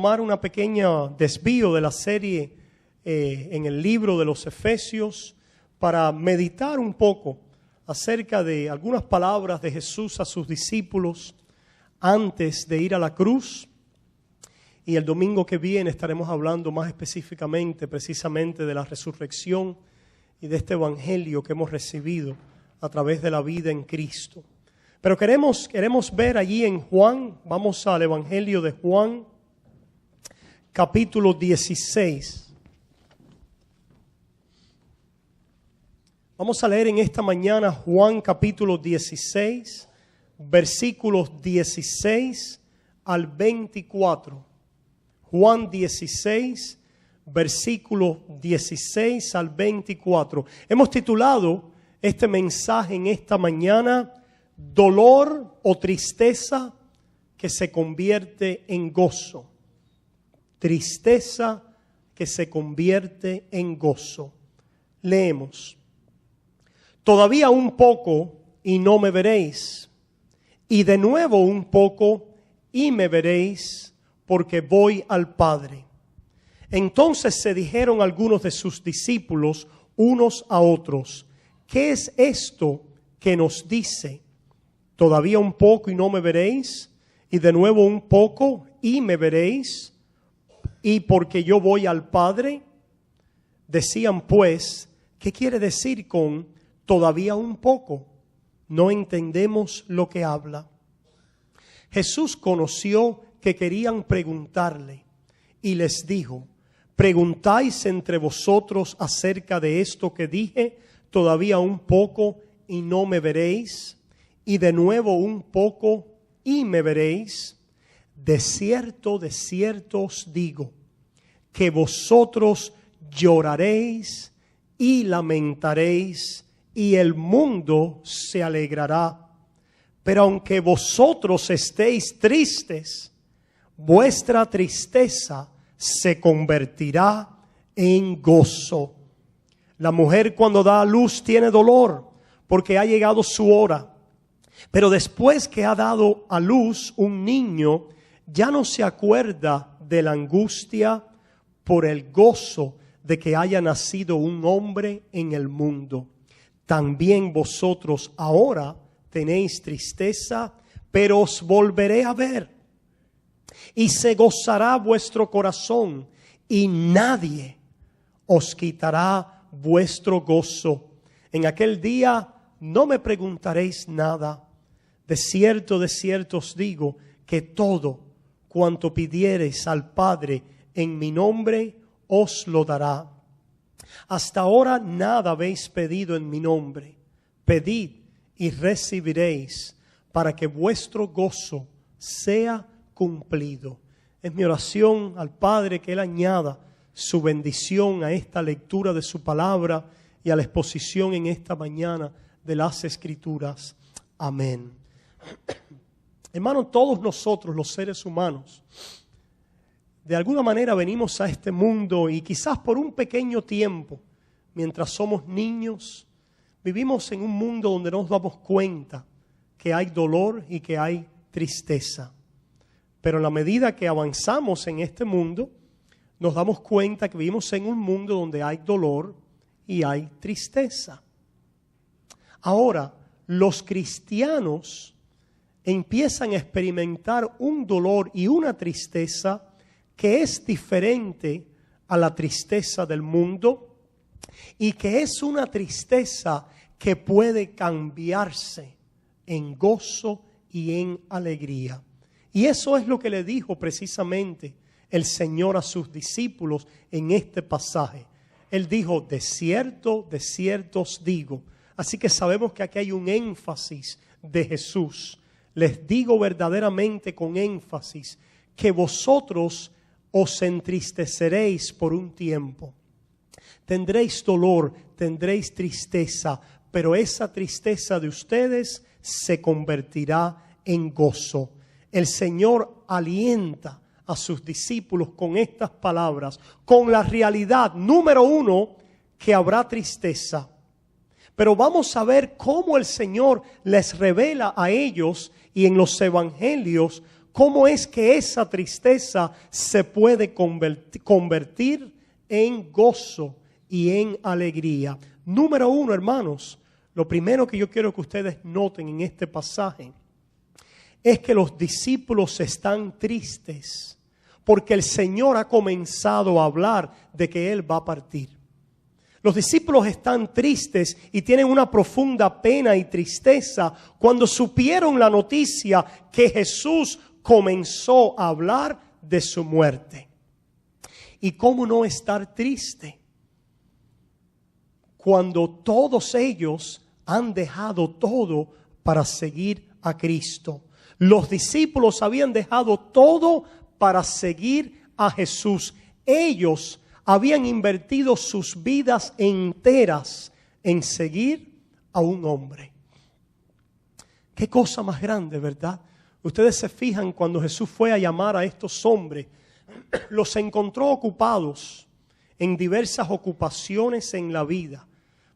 tomar una pequeña desvío de la serie en el libro de los Efesios para meditar un poco acerca de algunas palabras de Jesús a sus discípulos antes de ir a la cruz. Y el domingo que viene estaremos hablando más específicamente, precisamente de la resurrección y de este evangelio que hemos recibido a través de la vida en Cristo. Pero queremos ver allí en Juan, vamos al evangelio de Juan, capítulo 16. Vamos a leer en esta mañana Juan capítulo 16, versículos 16 al 24. Juan 16, versículos 16 al 24. Hemos titulado este mensaje en esta mañana, dolor o tristeza que se convierte en gozo. Tristeza que se convierte en gozo. Leemos. Todavía un poco y no me veréis, y de nuevo un poco y me veréis, porque voy al Padre. Entonces se dijeron algunos de sus discípulos unos a otros, ¿qué es esto que nos dice? Todavía un poco y no me veréis, y de nuevo un poco y me veréis, y porque yo voy al Padre. Decían pues, ¿qué quiere decir con todavía un poco? No entendemos lo que habla. Jesús conoció que querían preguntarle y les dijo, ¿preguntáis entre vosotros acerca de esto que dije? Todavía un poco y no me veréis, y de nuevo un poco y me veréis. De cierto os digo, que vosotros lloraréis y lamentaréis, y el mundo se alegrará. Pero aunque vosotros estéis tristes, vuestra tristeza se convertirá en gozo. La mujer cuando da a luz tiene dolor, porque ha llegado su hora. Pero después que ha dado a luz un niño, ya no se acuerda de la angustia por el gozo de que haya nacido un hombre en el mundo. También vosotros ahora tenéis tristeza, pero os volveré a ver. Y se gozará vuestro corazón, y nadie os quitará vuestro gozo. En aquel día no me preguntaréis nada. De cierto os digo, que todo cuanto pidiereis al Padre en mi nombre, os lo dará. Hasta ahora nada habéis pedido en mi nombre. Pedid y recibiréis, para que vuestro gozo sea cumplido. Es mi oración al Padre que Él añada su bendición a esta lectura de su palabra y a la exposición en esta mañana de las Escrituras. Amén. Hermanos, todos nosotros, los seres humanos, de alguna manera venimos a este mundo y quizás por un pequeño tiempo, mientras somos niños, vivimos en un mundo donde nos damos cuenta que hay dolor y que hay tristeza. Pero en la medida que avanzamos en este mundo, nos damos cuenta que vivimos en un mundo donde hay dolor y hay tristeza. Ahora, los cristianos empiezan a experimentar un dolor y una tristeza que es diferente a la tristeza del mundo y que es una tristeza que puede cambiarse en gozo y en alegría. Y eso es lo que le dijo precisamente el Señor a sus discípulos en este pasaje. Él dijo, de cierto os digo. Así que sabemos que aquí hay un énfasis de Jesús. Les digo verdaderamente con énfasis que vosotros os entristeceréis por un tiempo. Tendréis dolor, tendréis tristeza, pero esa tristeza de ustedes se convertirá en gozo. El Señor alienta a sus discípulos con estas palabras, con la realidad, número uno, que habrá tristeza. Pero vamos a ver cómo el Señor les revela a ellos y en los evangelios ¿cómo es que esa tristeza se puede convertir en gozo y en alegría? Número uno, hermanos, lo primero que yo quiero que ustedes noten en este pasaje es que los discípulos están tristes porque el Señor ha comenzado a hablar de que Él va a partir. Los discípulos están tristes y tienen una profunda pena y tristeza cuando supieron la noticia que Jesús comenzó a hablar de su muerte. ¿Y cómo no estar triste cuando todos ellos han dejado todo para seguir a Cristo? Los discípulos habían dejado todo para seguir a Jesús. Ellos habían invertido sus vidas enteras en seguir a un hombre. Qué cosa más grande, ¿verdad? Ustedes se fijan cuando Jesús fue a llamar a estos hombres, los encontró ocupados en diversas ocupaciones en la vida.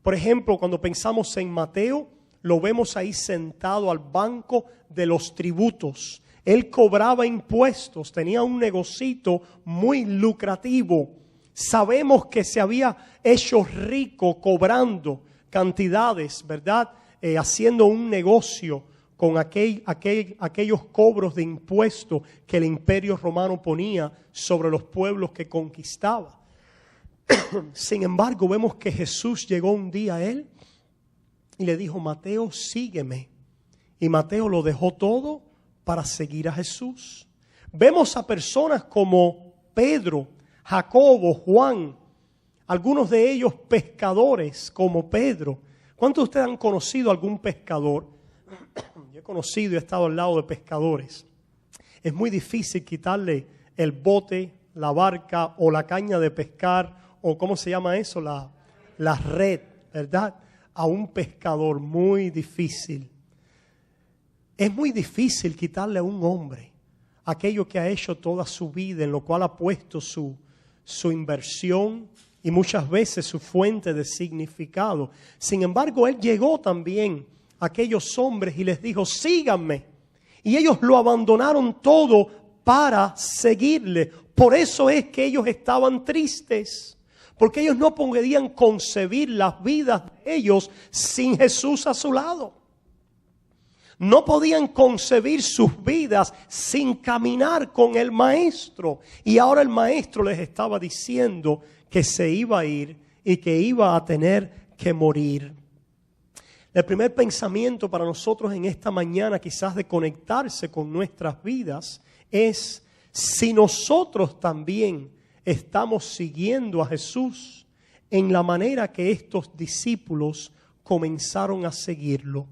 Por ejemplo, cuando pensamos en Mateo, lo vemos ahí sentado al banco de los tributos. Él cobraba impuestos, tenía un negocito muy lucrativo. Sabemos que se había hecho rico cobrando cantidades, ¿verdad? Haciendo un negocio con aquellos cobros de impuestos que el Imperio Romano ponía sobre los pueblos que conquistaba. Sin embargo, vemos que Jesús llegó un día a él y le dijo: Mateo, sígueme. Y Mateo lo dejó todo para seguir a Jesús. Vemos a personas como Pedro, Jacobo, Juan, algunos de ellos pescadores como Pedro. ¿Cuántos de ustedes han conocido algún pescador? Yo he conocido y he estado al lado de pescadores. Es muy difícil quitarle el bote, la barca o la caña de pescar, o ¿cómo se llama eso? La red, ¿verdad? A un pescador, muy difícil. Es muy difícil quitarle a un hombre aquello que ha hecho toda su vida, en lo cual ha puesto su inversión y muchas veces su fuente de significado. Sin embargo, él llegó también a aquellos hombres y les dijo: síganme. Y ellos lo abandonaron todo para seguirle. Por eso es que ellos estaban tristes, porque ellos no podían concebir las vidas de ellos sin Jesús a su lado. No podían concebir sus vidas sin caminar con el Maestro. Y ahora el Maestro les estaba diciendo que se iba a ir y que iba a tener que morir. El primer pensamiento para nosotros en esta mañana, quizás de conectarse con nuestras vidas, es si nosotros también estamos siguiendo a Jesús en la manera que estos discípulos comenzaron a seguirlo.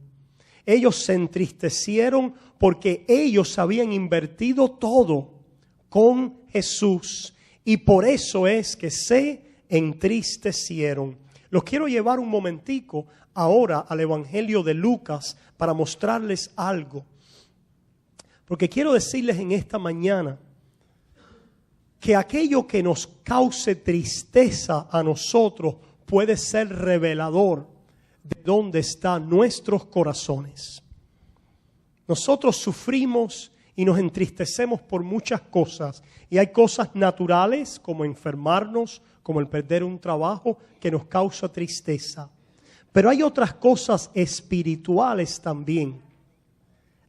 Ellos se entristecieron porque ellos habían invertido todo con Jesús y por eso es que se entristecieron. Los quiero llevar un momentico ahora al Evangelio de Lucas para mostrarles algo. Porque quiero decirles en esta mañana que aquello que nos cause tristeza a nosotros puede ser revelador de dónde están nuestros corazones. Nosotros sufrimos y nos entristecemos por muchas cosas. Y hay cosas naturales como enfermarnos, como el perder un trabajo, que nos causa tristeza. Pero hay otras cosas espirituales también,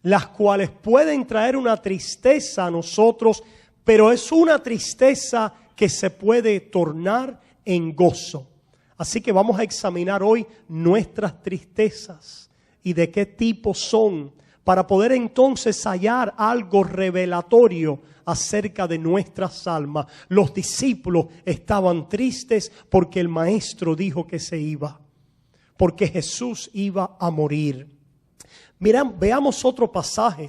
las cuales pueden traer una tristeza a nosotros, pero es una tristeza que se puede tornar en gozo. Así que vamos a examinar hoy nuestras tristezas y de qué tipo son, para poder entonces hallar algo revelatorio acerca de nuestras almas. Los discípulos estaban tristes porque el Maestro dijo que se iba, porque Jesús iba a morir. Veamos otro pasaje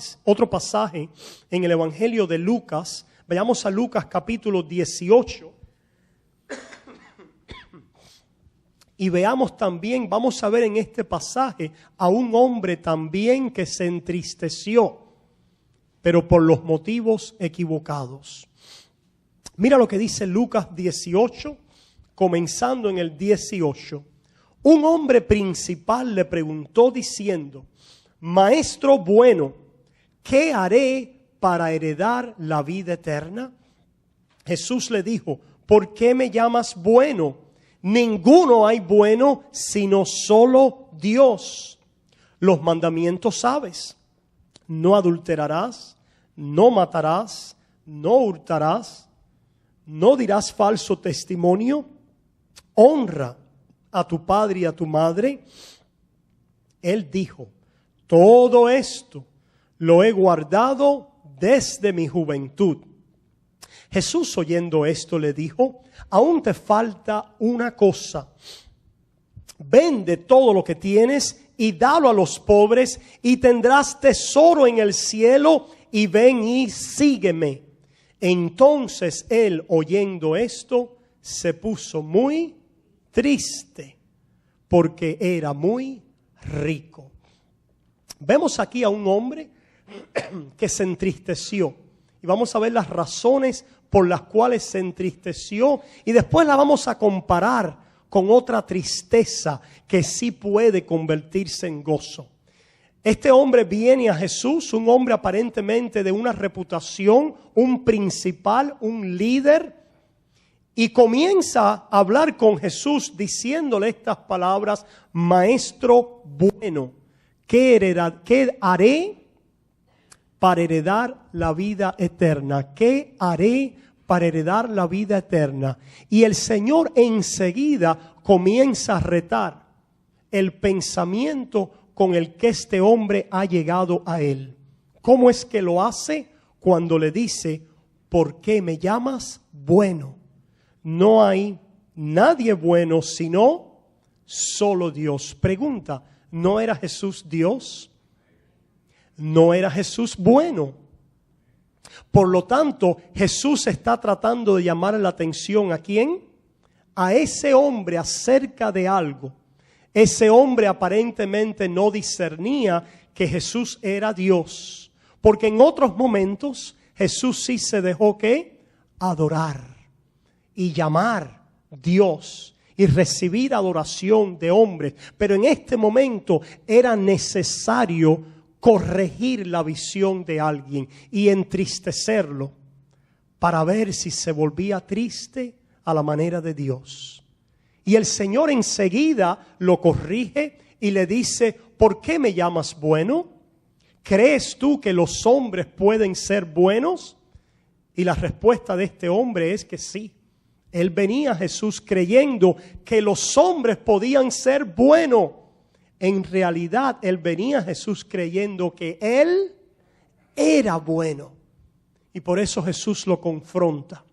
en el Evangelio de Lucas. Vayamos a Lucas capítulo 18. Y veamos también, vamos a ver en este pasaje a un hombre también que se entristeció, pero por los motivos equivocados. Mira lo que dice Lucas 18, comenzando en el 18. Un hombre principal le preguntó diciendo: Maestro bueno, ¿qué haré para heredar la vida eterna? Jesús le dijo, ¿por qué me llamas bueno? Ninguno hay bueno sino solo Dios. Los mandamientos sabes: no adulterarás, no matarás, no hurtarás, no dirás falso testimonio, honra a tu padre y a tu madre. Él dijo, todo esto lo he guardado desde mi juventud. Jesús, oyendo esto, le dijo, aún te falta una cosa. Vende todo lo que tienes y dalo a los pobres y tendrás tesoro en el cielo, y ven y sígueme. Entonces él, oyendo esto, se puso muy triste porque era muy rico. Vemos aquí a un hombre que se entristeció y vamos a ver las razones por las cuales se entristeció, y después la vamos a comparar con otra tristeza que sí puede convertirse en gozo. Este hombre viene a Jesús, un hombre aparentemente de una reputación, un principal, un líder, y comienza a hablar con Jesús diciéndole estas palabras: Maestro bueno, ¿qué haré para heredar la vida eterna? ¿Qué haré para heredar la vida eterna? Y el Señor enseguida comienza a retar el pensamiento con el que este hombre ha llegado a él. ¿Cómo es que lo hace? Cuando le dice, ¿por qué me llamas bueno? No hay nadie bueno sino solo Dios. Pregunta, ¿no era Jesús Dios? ¿No era Jesús bueno? Por lo tanto, Jesús está tratando de llamar la atención ¿a quién? A ese hombre acerca de algo. Ese hombre aparentemente no discernía que Jesús era Dios, porque en otros momentos Jesús sí se dejó ¿qué? Adorar y llamar Dios y recibir adoración de hombres. Pero en este momento era necesario corregir la visión de alguien y entristecerlo para ver si se volvía triste a la manera de Dios. Y el Señor enseguida lo corrige y le dice, ¿por qué me llamas bueno? ¿Crees tú que los hombres pueden ser buenos? Y la respuesta de este hombre es que sí. Él venía a Jesús creyendo que los hombres podían ser buenos. En realidad, él venía a Jesús creyendo que él era bueno. Y por eso Jesús lo confronta.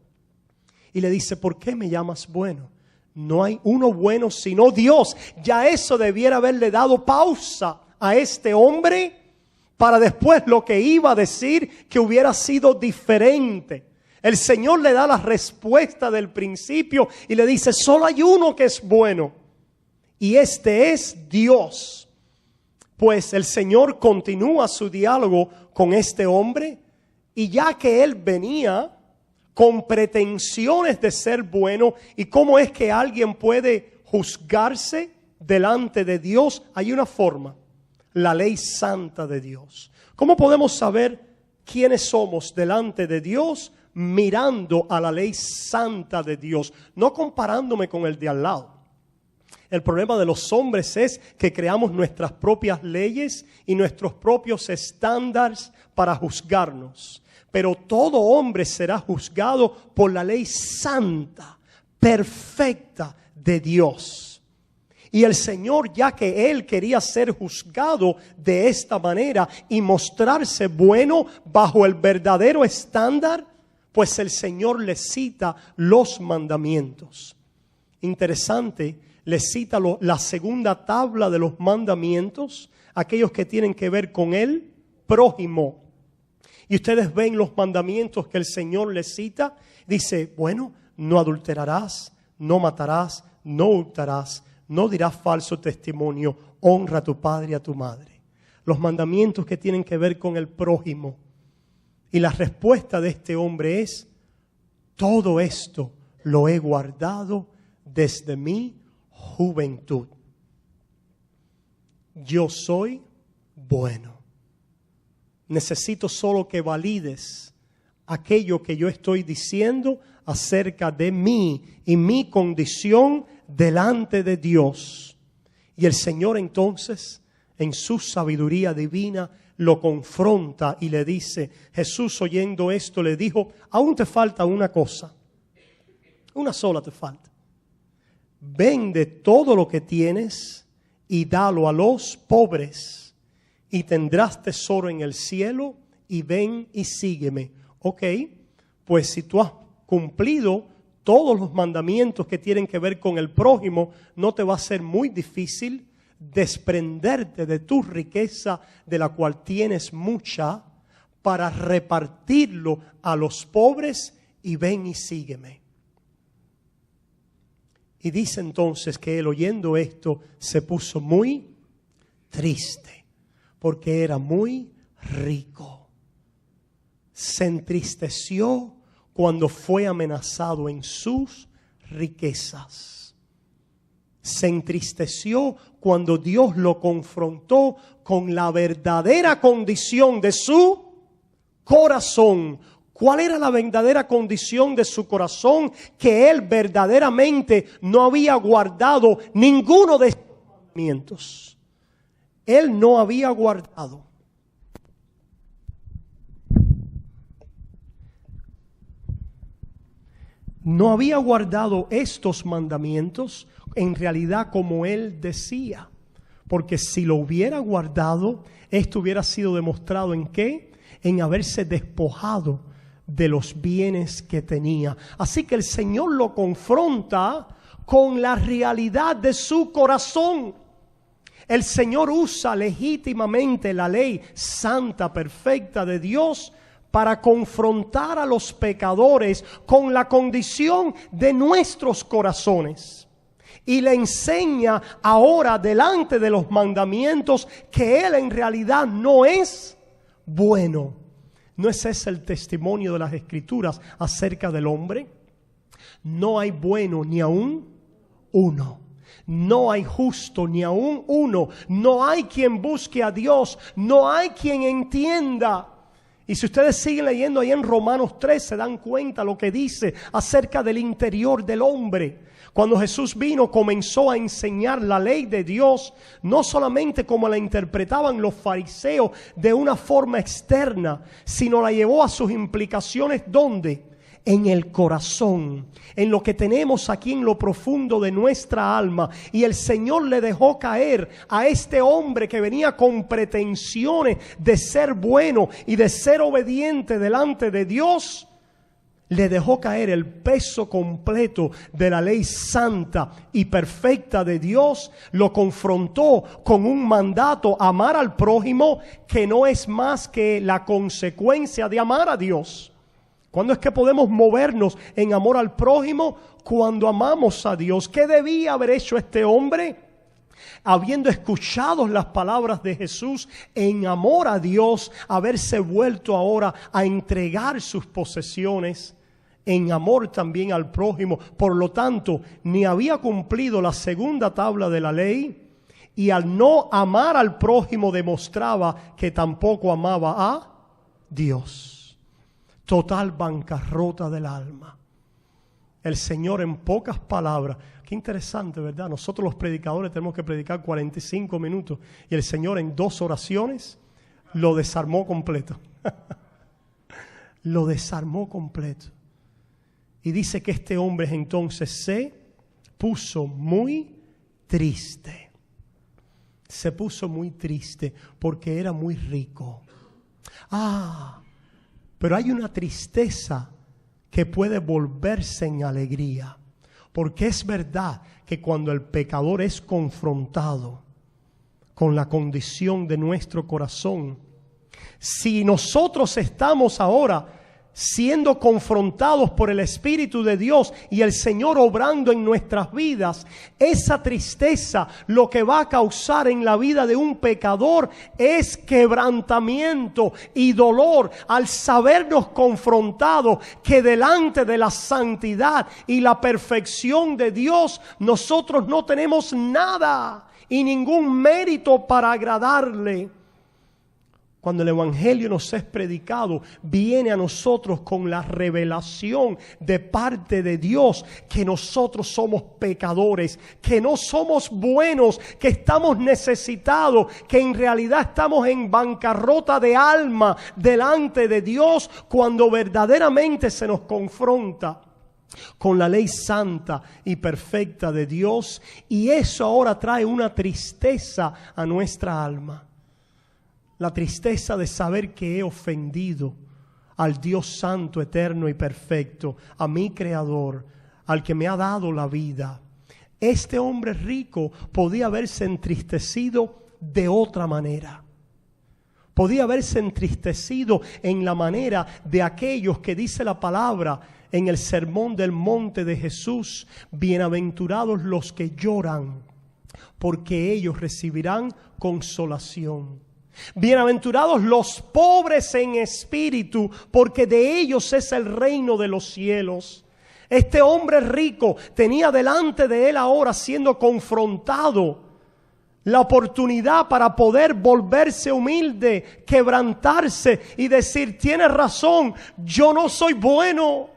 Y le dice, ¿por qué me llamas bueno? No hay uno bueno sino Dios. Ya eso debiera haberle dado pausa a este hombre para después lo que iba a decir que hubiera sido diferente. El Señor le da la respuesta del principio y le dice, solo hay uno que es bueno. Y este es Dios. Pues el Señor continúa su diálogo con este hombre. Y ya que él venía con pretensiones de ser bueno, y cómo es que alguien puede juzgarse delante de Dios, hay una forma: la ley santa de Dios. ¿Cómo podemos saber quiénes somos delante de Dios? Mirando a la ley santa de Dios, no comparándome con el de al lado. El problema de los hombres es que creamos nuestras propias leyes y nuestros propios estándares para juzgarnos. Pero todo hombre será juzgado por la ley santa, perfecta de Dios. Y el Señor, ya que Él quería ser juzgado de esta manera y mostrarse bueno bajo el verdadero estándar, pues el Señor le cita los mandamientos. Interesante, le cita la segunda tabla de los mandamientos, aquellos que tienen que ver con el prójimo. Y ustedes ven los mandamientos que el Señor les cita. Dice, bueno, no adulterarás, no matarás, no hurtarás, no dirás falso testimonio, honra a tu padre y a tu madre. Los mandamientos que tienen que ver con el prójimo. Y la respuesta de este hombre es, todo esto lo he guardado desde mi juventud. Yo soy bueno. Necesito solo que valides aquello que yo estoy diciendo acerca de mí y mi condición delante de Dios. Y el Señor entonces, en su sabiduría divina, lo confronta y le dice, Jesús oyendo esto le dijo, aún te falta una cosa, una sola te falta. Vende todo lo que tienes y dalo a los pobres y tendrás tesoro en el cielo y ven y sígueme. Ok, pues si tú has cumplido todos los mandamientos que tienen que ver con el prójimo, no te va a ser muy difícil desprenderte de tu riqueza, de la cual tienes mucha, para repartirlo a los pobres y ven y sígueme. Y dice entonces que él, oyendo esto, se puso muy triste, porque era muy rico. Se entristeció cuando fue amenazado en sus riquezas. Se entristeció cuando Dios lo confrontó con la verdadera condición de su corazón. ¿Cuál era la verdadera condición de su corazón? Que él verdaderamente no había guardado ninguno de estos mandamientos. Él no había guardado. No había guardado estos mandamientos en realidad como él decía. Porque si lo hubiera guardado, esto hubiera sido demostrado ¿en qué? En haberse despojado de los bienes que tenía. Así que el Señor lo confronta con la realidad de su corazón. El Señor usa legítimamente la ley santa, perfecta de Dios para confrontar a los pecadores con la condición de nuestros corazones. Y le enseña ahora delante de los mandamientos que Él en realidad no es bueno. ¿No es ese el testimonio de las Escrituras acerca del hombre? No hay bueno ni aún uno. No hay justo ni aún uno. No hay quien busque a Dios. No hay quien entienda. Y si ustedes siguen leyendo ahí en Romanos 3, se dan cuenta lo que dice acerca del interior del hombre. Cuando Jesús vino, comenzó a enseñar la ley de Dios, no solamente como la interpretaban los fariseos de una forma externa, sino la llevó a sus implicaciones, ¿dónde? En el corazón, en lo que tenemos aquí en lo profundo de nuestra alma. Y el Señor le dejó caer a este hombre que venía con pretensiones de ser bueno y de ser obediente delante de Dios. Le dejó caer el peso completo de la ley santa y perfecta de Dios. Lo confrontó con un mandato, amar al prójimo, que no es más que la consecuencia de amar a Dios. ¿Cuándo es que podemos movernos en amor al prójimo? Cuando amamos a Dios. ¿Qué debía haber hecho este hombre? Habiendo escuchado las palabras de Jesús en amor a Dios, haberse vuelto ahora a entregar sus posesiones en amor también al prójimo. Por lo tanto, ni había cumplido la segunda tabla de la ley, y al no amar al prójimo demostraba que tampoco amaba a Dios. Total bancarrota del alma. El Señor, en pocas palabras, qué interesante, ¿verdad? Nosotros los predicadores tenemos que predicar 45 minutos y el Señor en 2 oraciones lo desarmó completo. Lo desarmó completo. Y dice que este hombre entonces se puso muy triste. Se puso muy triste porque era muy rico. Pero hay una tristeza que puede volverse en alegría. Porque es verdad que cuando el pecador es confrontado con la condición de nuestro corazón, si nosotros estamos ahora siendo confrontados por el Espíritu de Dios y el Señor obrando en nuestras vidas, esa tristeza lo que va a causar en la vida de un pecador es quebrantamiento y dolor al sabernos confrontados que delante de la santidad y la perfección de Dios nosotros no tenemos nada y ningún mérito para agradarle. cuando el Evangelio nos es predicado, viene a nosotros con la revelación de parte de Dios que nosotros somos pecadores, que no somos buenos, que estamos necesitados, que en realidad estamos en bancarrota de alma delante de Dios cuando verdaderamente se nos confronta con la ley santa y perfecta de Dios. Y eso ahora trae una tristeza a nuestra alma. La tristeza de saber que he ofendido al Dios santo, eterno y perfecto, a mi Creador, al que me ha dado la vida. Este hombre rico podía haberse entristecido de otra manera. Podía haberse entristecido en la manera de aquellos que dice la palabra en el Sermón del Monte de Jesús: bienaventurados los que lloran, porque ellos recibirán consolación. Bienaventurados los pobres en espíritu, porque de ellos es el reino de los cielos. Este hombre rico tenía delante de él ahora, siendo confrontado, la oportunidad para poder volverse humilde, quebrantarse y decir: tienes razón, yo no soy bueno.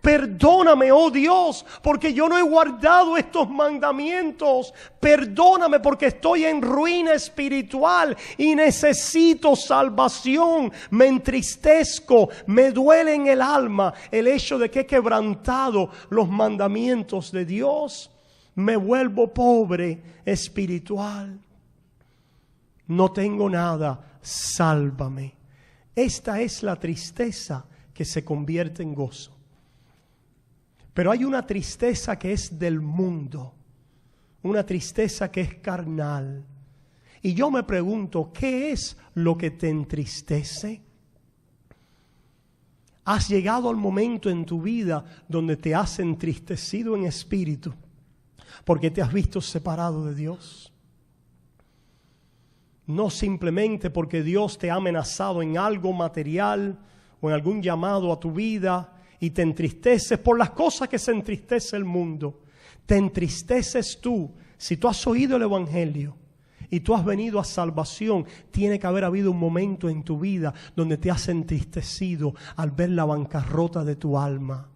Perdóname, oh Dios, porque yo no he guardado estos mandamientos. Perdóname porque estoy en ruina espiritual y necesito salvación. Me entristezco, me duele en el alma el hecho de que he quebrantado los mandamientos de Dios. Me vuelvo pobre espiritual. No tengo nada, sálvame. Esta es la tristeza que se convierte en gozo. Pero hay una tristeza que es del mundo, una tristeza que es carnal. Y yo me pregunto, ¿qué es lo que te entristece? ¿Has llegado al momento en tu vida donde te has entristecido en espíritu porque te has visto separado de Dios? No simplemente porque Dios te ha amenazado en algo material o en algún llamado a tu vida, y te entristeces por las cosas que se entristece el mundo. Te entristeces tú. Si tú has oído el Evangelio y tú has venido a salvación, tiene que haber habido un momento en tu vida donde te has entristecido al ver la bancarrota de tu alma.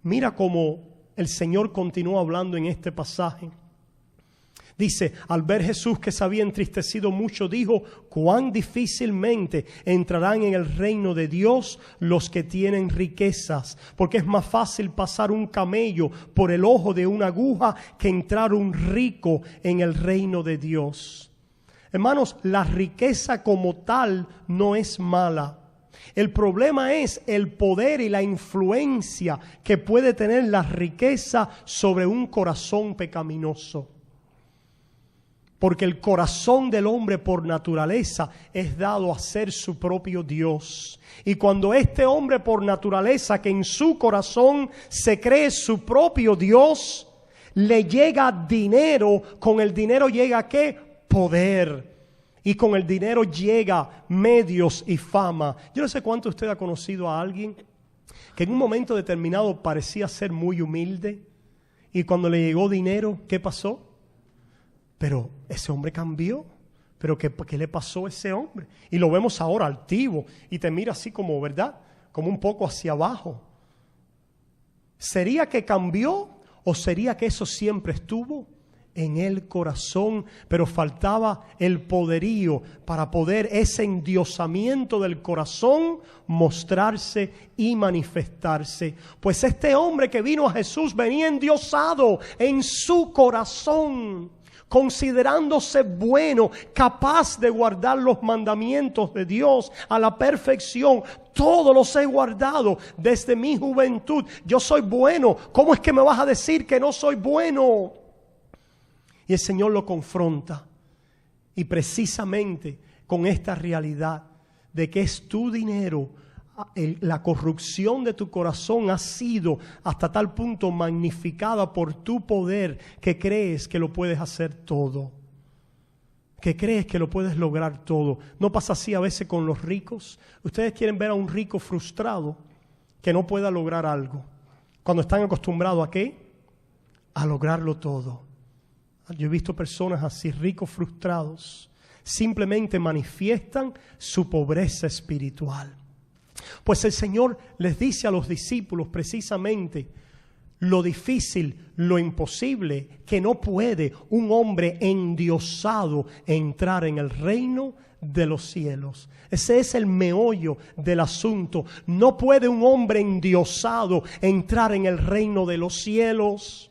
Mira cómo el Señor continúa hablando en este pasaje. Dice, al ver Jesús que se había entristecido mucho, dijo: cuán difícilmente entrarán en el reino de Dios los que tienen riquezas, porque es más fácil pasar un camello por el ojo de una aguja que entrar un rico en el reino de Dios. Hermanos, la riqueza como tal no es mala. El problema es el poder y la influencia que puede tener la riqueza sobre un corazón pecaminoso. Porque el corazón del hombre por naturaleza es dado a ser su propio Dios. Y cuando este hombre por naturaleza, que en su corazón se cree su propio Dios, le llega dinero, con el dinero llega ¿qué? Poder. Y con el dinero llega medios y fama. Yo no sé cuánto usted ha conocido a alguien que en un momento determinado parecía ser muy humilde, y cuando le llegó dinero, ¿qué pasó? Pero ese hombre cambió. ¿Pero qué le pasó a ese hombre? Y lo vemos ahora altivo y te mira así como, ¿verdad? Como un poco hacia abajo. ¿Sería que cambió o sería que eso siempre estuvo en el corazón, pero faltaba el poderío para poder ese endiosamiento del corazón mostrarse y manifestarse? Pues este hombre que vino a Jesús venía endiosado en su corazón, considerándose bueno, capaz de guardar los mandamientos de Dios a la perfección. Todos los he guardado desde mi juventud. Yo soy bueno. ¿Cómo es que me vas a decir que no soy bueno? Y el Señor lo confronta. Y precisamente con esta realidad de que es tu dinero, la corrupción de tu corazón ha sido hasta tal punto magnificada por tu poder que crees que lo puedes hacer todo, que crees que lo puedes lograr todo. ¿No pasa así a veces con los ricos? Ustedes quieren ver a un rico frustrado que no pueda lograr algo, cuando están acostumbrados ¿a qué? A lograrlo todo. Yo he visto personas así, ricos frustrados, simplemente manifiestan su pobreza espiritual. Pues el Señor les dice a los discípulos precisamente lo difícil, lo imposible, que no puede un hombre endiosado entrar en el reino de los cielos. Ese es el meollo del asunto. No puede un hombre endiosado entrar en el reino de los cielos.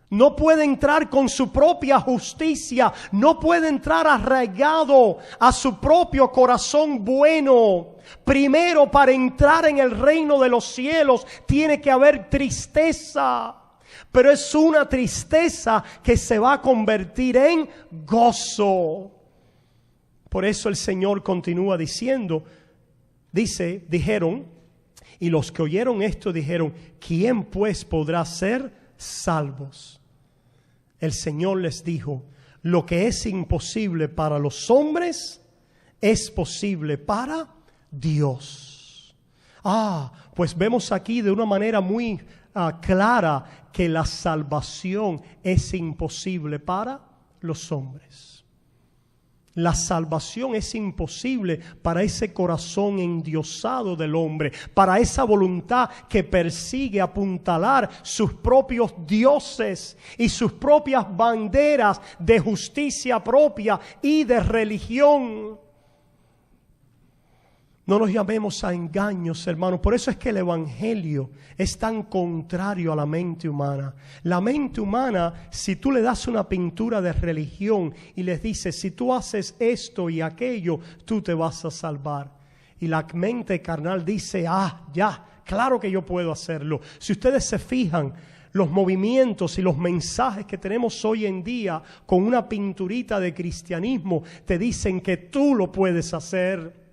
No puede entrar con su propia justicia. No puede entrar arraigado a su propio corazón bueno. Primero, para entrar en el reino de los cielos, tiene que haber tristeza. Pero es una tristeza que se va a convertir en gozo. Por eso el Señor continúa diciendo, dijeron, y los que oyeron esto dijeron, ¿quién pues podrá ser salvos? El Señor les dijo, lo que es imposible para los hombres es posible para Dios. Pues vemos aquí de una manera muy clara que la salvación es imposible para los hombres. La salvación es imposible para ese corazón endiosado del hombre, para esa voluntad que persigue apuntalar sus propios dioses y sus propias banderas de justicia propia y de religión. No nos llamemos a engaños, hermanos. Por eso es que el evangelio es tan contrario a la mente humana. La mente humana, si tú le das una pintura de religión y les dices, si tú haces esto y aquello, tú te vas a salvar. Y la mente carnal dice, claro que yo puedo hacerlo. Si ustedes se fijan, los movimientos y los mensajes que tenemos hoy en día con una pinturita de cristianismo te dicen que tú lo puedes hacer.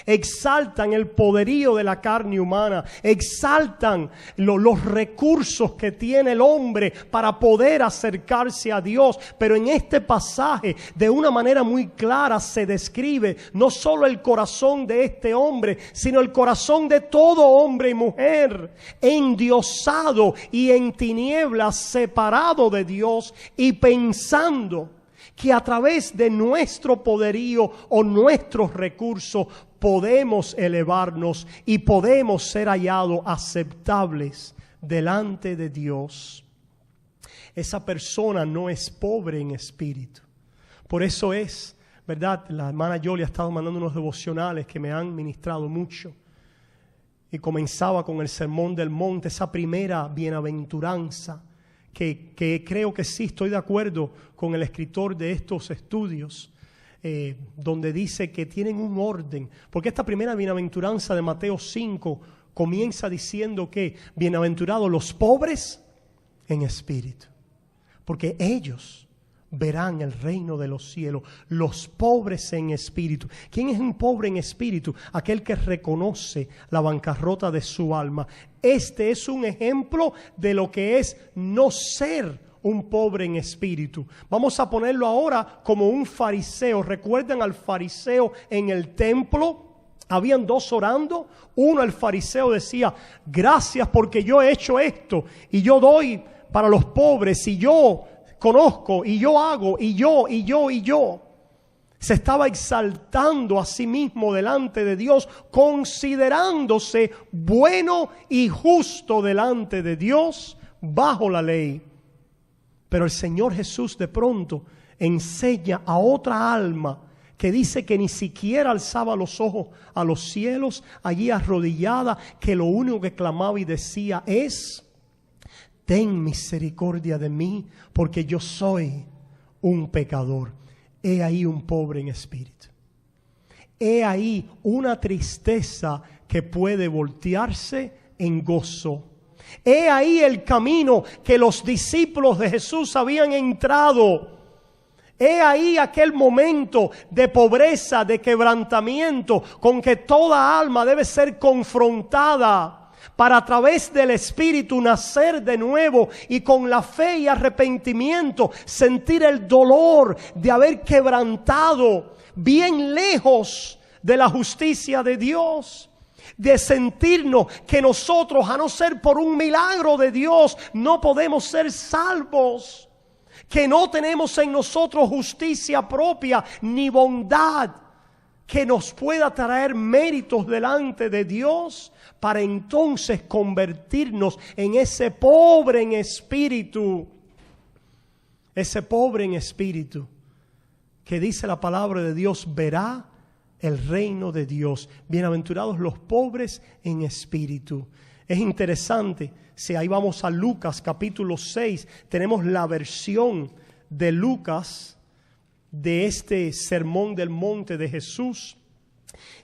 Exaltan el poderío de la carne humana, exaltan los recursos que tiene el hombre para poder acercarse a Dios. Pero en este pasaje, de una manera muy clara, se describe no solo el corazón de este hombre, sino el corazón de todo hombre y mujer, endiosado y en tinieblas, separado de Dios y pensando que a través de nuestro poderío o nuestros recursos podemos elevarnos y podemos ser hallados aceptables delante de Dios. Esa persona no es pobre en espíritu. Por eso es, ¿verdad? La hermana Yoli ha estado mandando unos devocionales que me han ministrado mucho. Y comenzaba con el Sermón del Monte, esa primera bienaventuranza. Que creo que sí, estoy de acuerdo con el escritor de estos estudios, donde dice que tienen un orden. Porque esta primera bienaventuranza de Mateo 5 comienza diciendo que bienaventurados los pobres en espíritu, porque ellos verán el reino de los cielos. Los pobres en espíritu. ¿Quién es un pobre en espíritu? Aquel que reconoce la bancarrota de su alma. Este es un ejemplo de lo que es no ser un pobre en espíritu. Vamos a ponerlo ahora como un fariseo. ¿Recuerdan al fariseo en el templo? Habían dos orando. Uno, el fariseo, decía, gracias porque yo he hecho esto y yo doy para los pobres y yo conozco y yo hago y yo. Se estaba exaltando a sí mismo delante de Dios, considerándose bueno y justo delante de Dios bajo la ley. Pero el Señor Jesús de pronto enseña a otra alma que dice que ni siquiera alzaba los ojos a los cielos, allí arrodillada, que lo único que clamaba y decía es: ten misericordia de mí, porque yo soy un pecador. He ahí un pobre en espíritu. He ahí una tristeza que puede voltearse en gozo. He ahí el camino que los discípulos de Jesús habían entrado. He ahí aquel momento de pobreza, de quebrantamiento, con que toda alma debe ser confrontada, para a través del Espíritu nacer de nuevo y con la fe y arrepentimiento sentir el dolor de haber quebrantado bien lejos de la justicia de Dios. De sentirnos que nosotros, a no ser por un milagro de Dios, no podemos ser salvos. que no tenemos en nosotros justicia propia ni bondad que nos pueda traer méritos delante de Dios para entonces convertirnos en ese pobre en espíritu. Ese pobre en espíritu que dice la palabra de Dios verá el reino de Dios. Bienaventurados los pobres en espíritu. Es interesante, si ahí vamos a Lucas capítulo 6, tenemos la versión de Lucas de este sermón del monte de Jesús.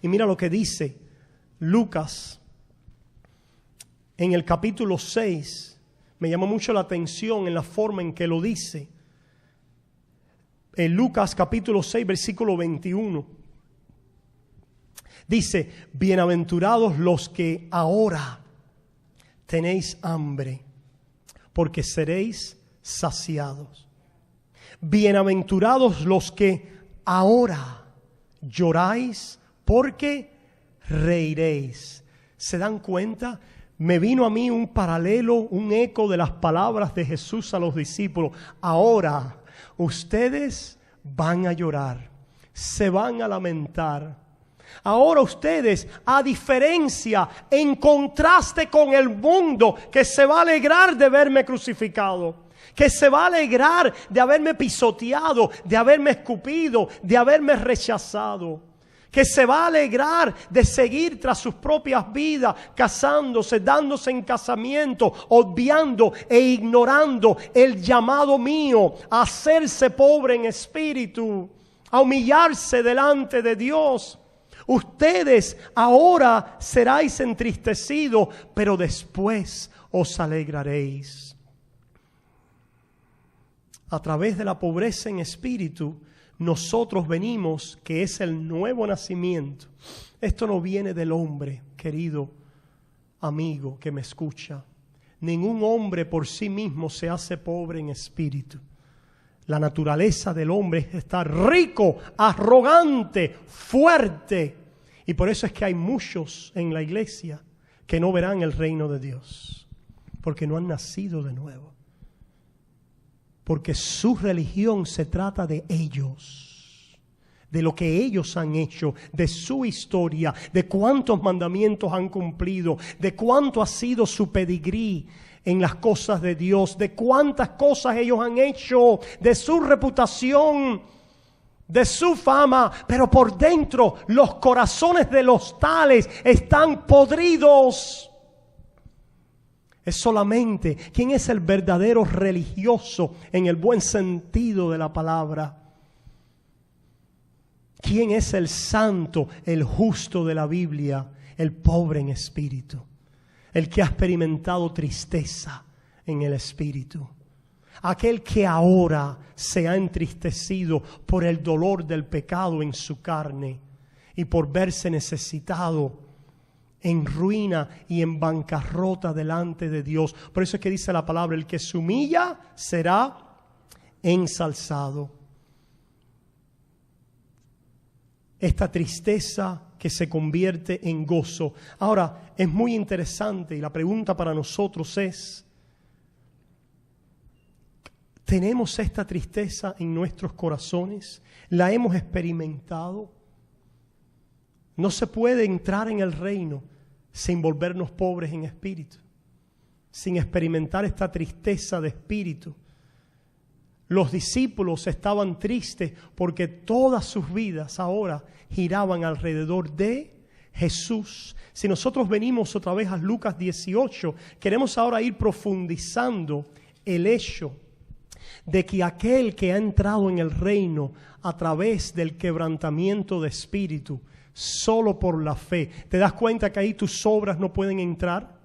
Y mira lo que dice Lucas en el capítulo 6. Me llamó mucho la atención en la forma en que lo dice. En Lucas capítulo 6, versículo 21. Dice, bienaventurados los que ahora tenéis hambre, porque seréis saciados. Bienaventurados los que ahora lloráis, porque reiréis. ¿Se dan cuenta? Me vino a mí un paralelo, un eco de las palabras de Jesús a los discípulos. Ahora ustedes van a llorar, se van a lamentar. Ahora ustedes, a diferencia, en contraste con el mundo que se va a alegrar de verme crucificado, que se va a alegrar de haberme pisoteado, de haberme escupido, de haberme rechazado, que se va a alegrar de seguir tras sus propias vidas, casándose, dándose en casamiento, obviando e ignorando el llamado mío a hacerse pobre en espíritu, a humillarse delante de Dios. Ustedes ahora seráis entristecidos, pero después os alegraréis. A través de la pobreza en espíritu, nosotros venimos, que es el nuevo nacimiento. Esto no viene del hombre, querido amigo que me escucha. Ningún hombre por sí mismo se hace pobre en espíritu. La naturaleza del hombre es estar rico, arrogante, fuerte. Y por eso es que hay muchos en la iglesia que no verán el reino de Dios, porque no han nacido de nuevo. Porque su religión se trata de ellos, de lo que ellos han hecho, de su historia, de cuántos mandamientos han cumplido, de cuánto ha sido su pedigrí en las cosas de Dios, de cuántas cosas ellos han hecho, de su reputación, de su fama. Pero por dentro los corazones de los tales están podridos. Es solamente quién es el verdadero religioso en el buen sentido de la palabra. ¿Quién es el santo, el justo de la Biblia? El pobre en espíritu. El que ha experimentado tristeza en el espíritu. Aquel que ahora se ha entristecido por el dolor del pecado en su carne y por verse necesitado, en ruina y en bancarrota delante de Dios. Por eso es que dice la palabra, el que se humilla será ensalzado. Esta tristeza que se convierte en gozo. Ahora, es muy interesante y la pregunta para nosotros es, ¿tenemos esta tristeza en nuestros corazones? ¿La hemos experimentado? No se puede entrar en el reino sin volvernos pobres en espíritu, sin experimentar esta tristeza de espíritu. Los discípulos estaban tristes porque todas sus vidas ahora giraban alrededor de Jesús. Si nosotros venimos otra vez a Lucas 18, queremos ahora ir profundizando el hecho de que aquel que ha entrado en el reino a través del quebrantamiento de espíritu, solo por la fe. ¿Te das cuenta que ahí tus obras no pueden entrar?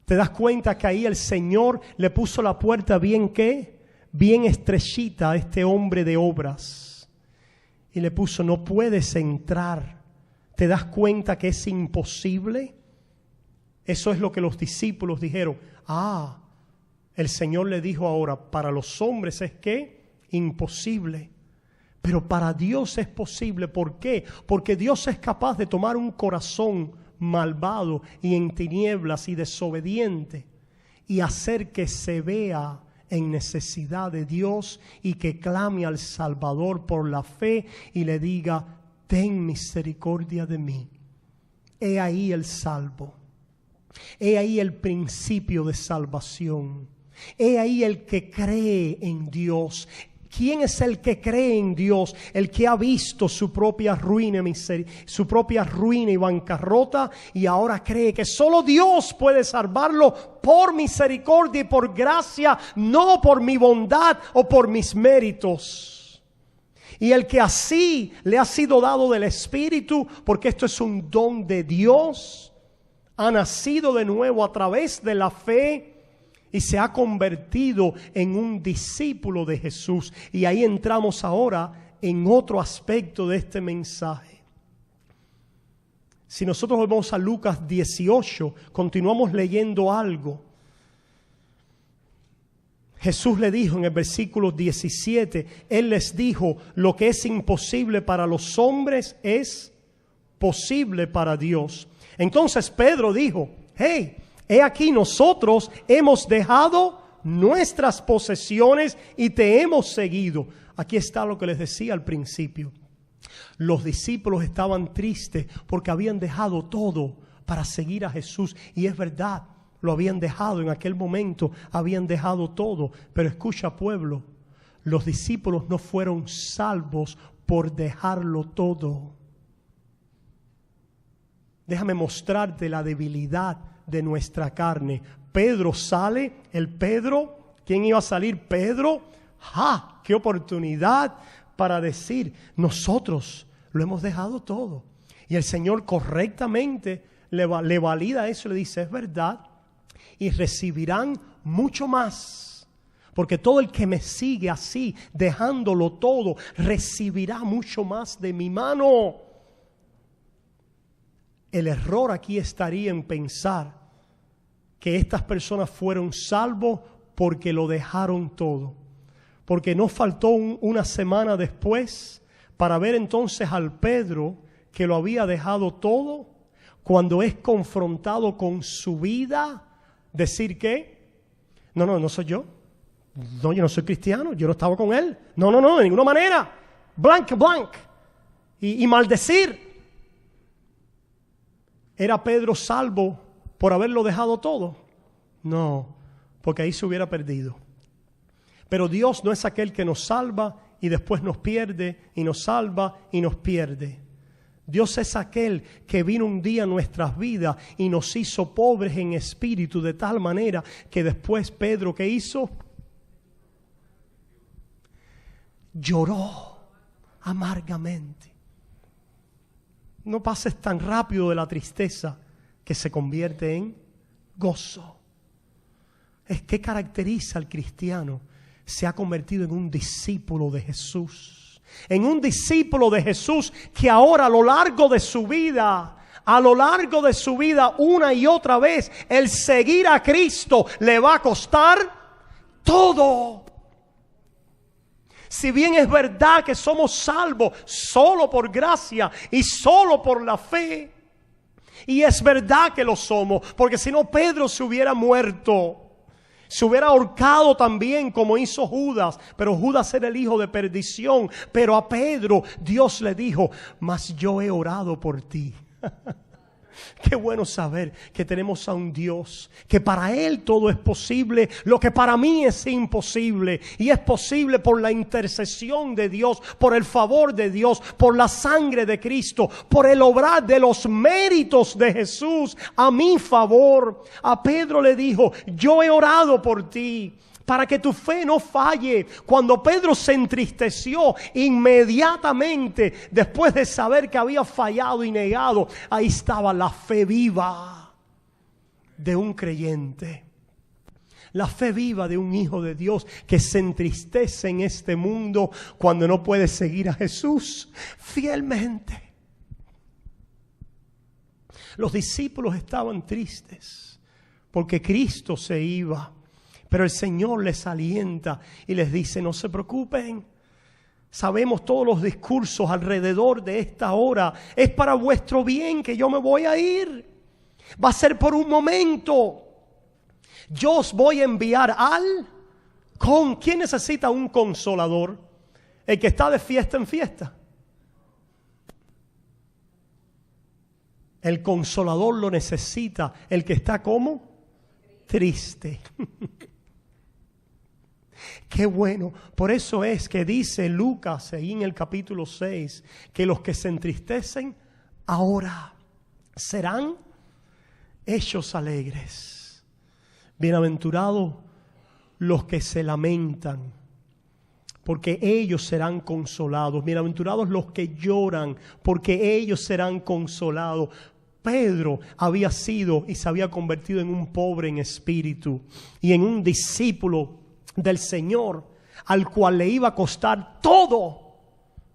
¿Te das cuenta que ahí el Señor le puso la puerta bien estrechita a este hombre de obras? Y le puso, no puedes entrar. ¿Te das cuenta que es imposible? Eso es lo que los discípulos dijeron. El Señor le dijo ahora, para los hombres es imposible. Pero para Dios es posible. ¿Por qué? Porque Dios es capaz de tomar un corazón malvado y en tinieblas y desobediente y hacer que se vea en necesidad de Dios y que clame al Salvador por la fe y le diga: ten misericordia de mí. He ahí el salvo. He ahí el principio de salvación. He ahí el que cree en Dios. ¿Quién es el que cree en Dios? El que ha visto su propia ruina y bancarrota, y ahora cree que solo Dios puede salvarlo por misericordia y por gracia, no por mi bondad o por mis méritos. Y el que así le ha sido dado del Espíritu, porque esto es un don de Dios, ha nacido de nuevo a través de la fe y se ha convertido en un discípulo de Jesús. Y ahí entramos ahora en otro aspecto de este mensaje. Si nosotros volvemos a Lucas 18, continuamos leyendo algo. Jesús le dijo en el versículo 17, Él les dijo: lo que es imposible para los hombres es posible para Dios. Entonces Pedro dijo: hey, he aquí nosotros hemos dejado nuestras posesiones y te hemos seguido. Aquí está lo que les decía al principio. Los discípulos estaban tristes porque habían dejado todo para seguir a Jesús. Y es verdad, lo habían dejado en aquel momento, habían dejado todo. Pero escucha, pueblo, los discípulos no fueron salvos por dejarlo todo. Déjame mostrarte la debilidad de nuestra carne. Pedro sale, ¿quién iba a salir? Pedro. ¡Ja! ¡Qué oportunidad para decir! Nosotros lo hemos dejado todo. Y el Señor correctamente le valida eso, le dice: es verdad, y recibirán mucho más. Porque todo el que me sigue así, dejándolo todo, recibirá mucho más de mi mano. El error aquí estaría en pensar que estas personas fueron salvos porque lo dejaron todo. Porque no faltó una semana después para ver entonces al Pedro que lo había dejado todo, cuando es confrontado con su vida, decir que no soy yo. No, yo no soy cristiano, yo no estaba con él. No, de ninguna manera. Blank. Y maldecir. ¿Era Pedro salvo por haberlo dejado todo? No, porque ahí se hubiera perdido. Pero Dios no es aquel que nos salva y después nos pierde, y nos salva y nos pierde. Dios es aquel que vino un día a nuestras vidas y nos hizo pobres en espíritu, de tal manera que después Pedro, ¿qué hizo? Lloró amargamente. No pases tan rápido de la tristeza que se convierte en gozo. Es que caracteriza al cristiano. Se ha convertido en un discípulo de Jesús. En un discípulo de Jesús que ahora a lo largo de su vida, una y otra vez, el seguir a Cristo le va a costar todo. Si bien es verdad que somos salvos solo por gracia y solo por la fe, y es verdad que lo somos, porque si no Pedro se hubiera muerto, se hubiera ahorcado también como hizo Judas, pero Judas era el hijo de perdición. Pero a Pedro Dios le dijo: mas yo he orado por ti. Qué bueno saber que tenemos a un Dios que para Él todo es posible, lo que para mí es imposible. Y es posible por la intercesión de Dios, por el favor de Dios, por la sangre de Cristo, por el obrar de los méritos de Jesús a mi favor. A Pedro le dijo: yo he orado por ti, para que tu fe no falle. Cuando Pedro se entristeció, inmediatamente después de saber que había fallado y negado, ahí estaba la fe viva de un creyente. La fe viva de un hijo de Dios que se entristece en este mundo cuando no puede seguir a Jesús fielmente. Los discípulos estaban tristes porque Cristo se iba. Pero el Señor les alienta y les dice: no se preocupen. Sabemos todos los discursos alrededor de esta hora. Es para vuestro bien que yo me voy a ir. Va a ser por un momento. Yo os voy a enviar al ¿Quién necesita un consolador? El que está de fiesta en fiesta. El consolador lo necesita el que está ¿cómo? Triste. Qué bueno. Por eso es que dice Lucas ahí en el capítulo 6 que los que se entristecen ahora serán hechos alegres. Bienaventurados los que se lamentan, porque ellos serán consolados. Bienaventurados los que lloran, porque ellos serán consolados. Pedro había sido y se había convertido en un pobre en espíritu y en un discípulo del Señor, al cual le iba a costar todo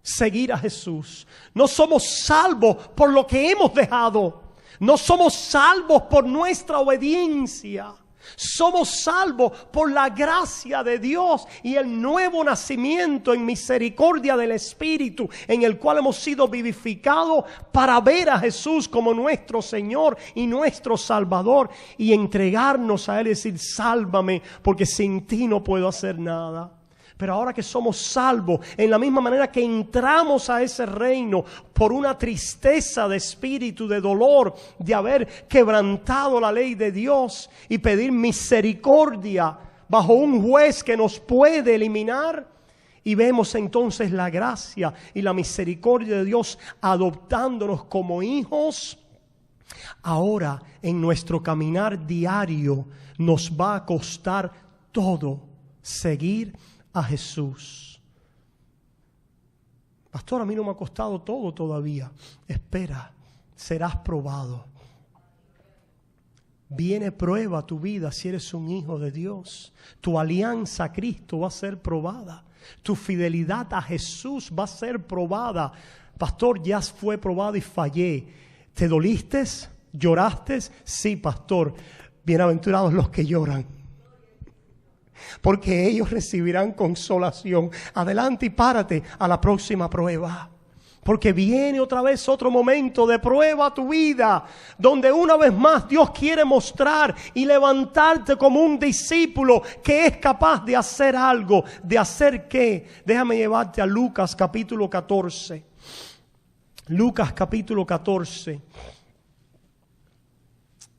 seguir a Jesús. No somos salvos por lo que hemos dejado. No somos salvos por nuestra obediencia. Somos salvos por la gracia de Dios y el nuevo nacimiento en misericordia del Espíritu, en el cual hemos sido vivificados para ver a Jesús como nuestro Señor y nuestro Salvador y entregarnos a Él y decir: sálvame, porque sin ti no puedo hacer nada. Pero ahora que somos salvos, en la misma manera que entramos a ese reino por una tristeza de espíritu, de dolor, de haber quebrantado la ley de Dios y pedir misericordia bajo un juez que nos puede eliminar, y vemos entonces la gracia y la misericordia de Dios adoptándonos como hijos. Ahora en nuestro caminar diario nos va a costar todo seguir a Jesús. Pastor, a mí no me ha costado todo todavía. Espera, serás probado. Viene prueba a tu vida si eres un hijo de Dios. Tu alianza a Cristo va a ser probada. Tu fidelidad a Jesús va a ser probada. Pastor, ya fue probado y fallé. ¿Te doliste? ¿Lloraste? Sí, pastor. Bienaventurados los que lloran, porque ellos recibirán consolación. Adelante y párate a la próxima prueba, porque viene otra vez otro momento de prueba a tu vida, donde una vez más Dios quiere mostrar y levantarte como un discípulo que es capaz de hacer algo. ¿De hacer qué? Déjame llevarte a Lucas capítulo 14. Lucas capítulo 14.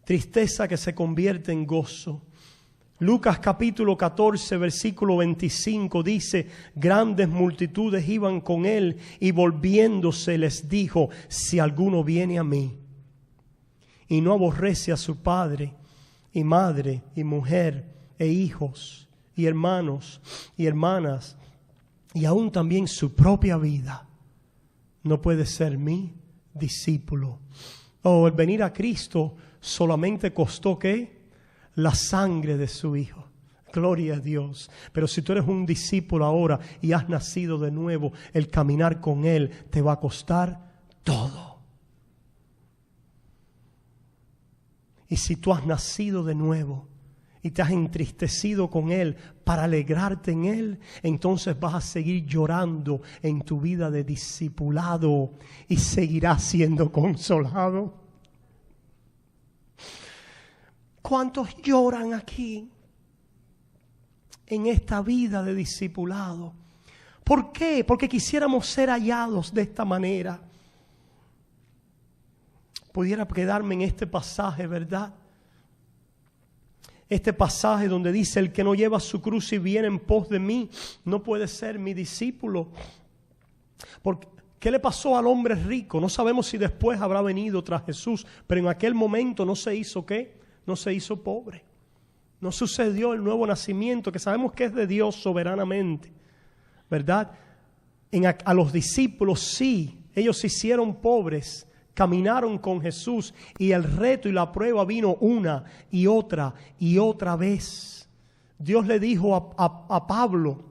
Tristeza que se convierte en gozo. Lucas capítulo 14 versículo 25 dice: grandes multitudes iban con él, y volviéndose les dijo: si alguno viene a mí y no aborrece a su padre y madre y mujer e hijos y hermanos y hermanas y aún también su propia vida, no puede ser mi discípulo. El venir a Cristo solamente costó ¿qué? La sangre de su Hijo. Gloria a Dios. Pero si tú eres un discípulo ahora y has nacido de nuevo, el caminar con Él te va a costar todo. Y si tú has nacido de nuevo y te has entristecido con Él para alegrarte en Él, entonces vas a seguir llorando en tu vida de discipulado y seguirás siendo consolado. ¿Cuántos lloran aquí en esta vida de discipulado? ¿Por qué? Porque quisiéramos ser hallados de esta manera. Pudiera quedarme en este pasaje, ¿verdad? Este pasaje donde dice: el que no lleva su cruz y viene en pos de mí, no puede ser mi discípulo. Porque ¿qué le pasó al hombre rico? No sabemos si después habrá venido tras Jesús, pero en aquel momento no se hizo ¿qué? No se hizo pobre. No sucedió el nuevo nacimiento, que sabemos que es de Dios soberanamente, ¿verdad? A los discípulos sí, ellos se hicieron pobres, caminaron con Jesús, y el reto y la prueba vino una y otra vez. Dios le dijo a Pablo,